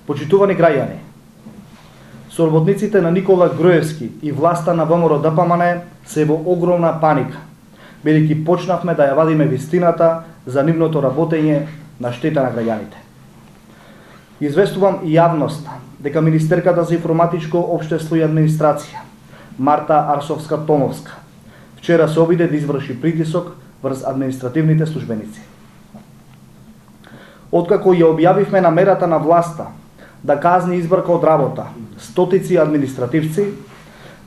Почитувани граѓани, соработниците на Никола Груевски и власта на ВМРО ДПМН се во огромна паника, бидејќи почнавме да ја вадиме вистината за нивното работење на штета на граѓаните. Известувам и јавноста дека Министерката за информатичко општество и администрација, Марта Арсовска-Томовска, вчера се обиде да изврши притисок врз административните службеници. Откако ја објавивме намерата на власта да казни избрка од работа стотици административци,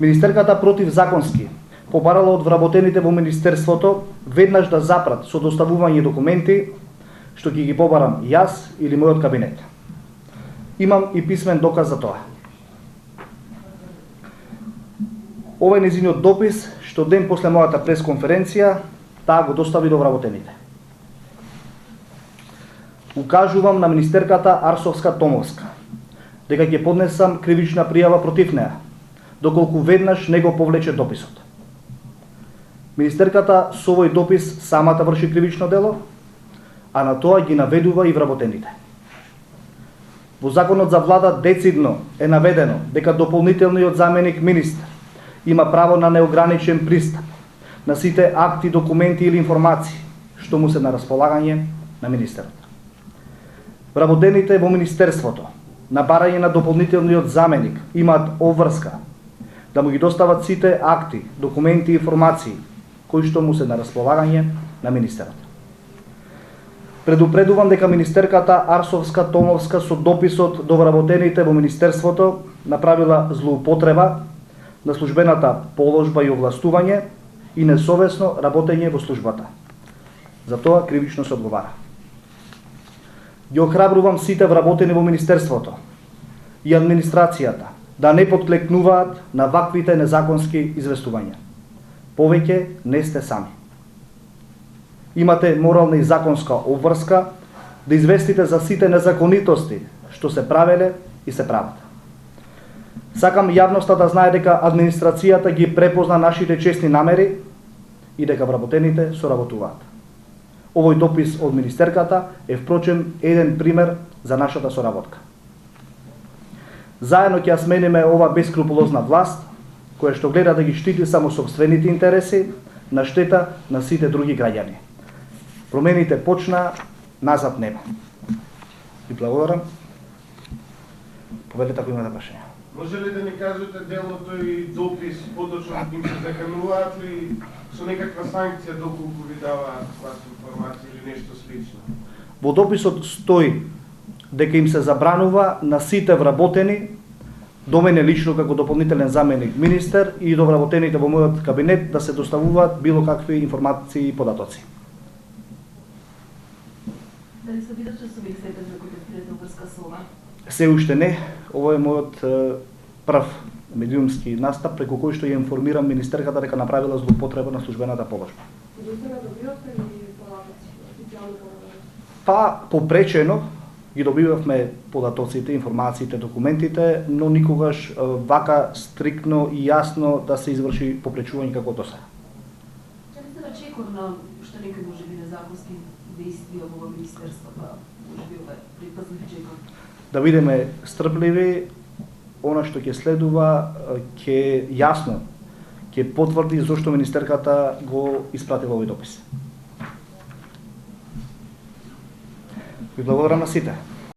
Министерката противзаконски побарала од вработените во Министерството веднаш да запрат со доставување документи, што ќе ги побарам јас или мојот кабинет. Имам и писмен доказ за тоа. Ова е незиниот допис, што ден после мојата пресконференција таа го достави до вработените. Укажувам на министерката Арсовска-Томовска дека ќе поднесам кривична пријава против неа, доколку веднаш не го повлече дописот. Министерката со овој допис самата врши кривично дело, а на тоа ги наведува и вработените. Во законот за влада децидно е наведено дека дополнителниот заменик министер има право на неограничен пристап на сите акти, документи или информации што му се на располагање на министерот. Вработените во Министерството на барање на дополнителниот заменик имаат обврска да му ги достават сите акти, документи и информации кои што му се на располагање на министерот. Предупредувам дека министерката Арсовска-Томовска со дописот до вработените во Министерството направила злоупотреба на службената положба и овластување и несовесно работење во службата. За тоа кривично се одговара. Ги охрабрувам сите вработени во Министерството и администрацијата да не подклекнуваат на ваквите незаконски известувања. Повеќе не сте сами. Имате морална и законска обврска да известите за сите незаконитости што се правеле и се прават. Сакам јавноста да знае дека администрацијата ги препозна нашите честни намери и дека вработените соработуваат. Овој допис од министерката е впрочем еден пример за нашата соработка. Заедно ќе ја смениме ова бескрупулозна власт, која што гледа да ги штити само сопствените интереси на штета на сите други граѓани. Промените почна, назад нема. Ви благодарам. Повелете ако имате прашања. Може ли да ни кажете делото и допис, подочно им се закануваат ли со некаква санкција доколку ви дава ваша информација или нешто слично? Во дописот стои дека им се забранува на сите вработени, до мене лично како дополнителен заменик министер и до вработените во мојот кабинет да се доставуваат било какви информации и податоци. Дали се видат часови сепен за кој е врска со ова? Се уште не. Ово е мојот прв медиумски настап преку кој што ја информирам министерката дека направила злоупотреба на службената положба. Па попречено ги добивавме податоците, информациите, документите, но никогаш вака стриктно и јасно да се изврши попречување како до сега. Чели се да чекор на што некој може би незаконски действија во министерство, па може би ова припазлив чекор? Да бидеме стрпливи, она што ќе следува ќе јасно ќе потврди зошто министерката го испратила овој допис. Ви благодарам на сите.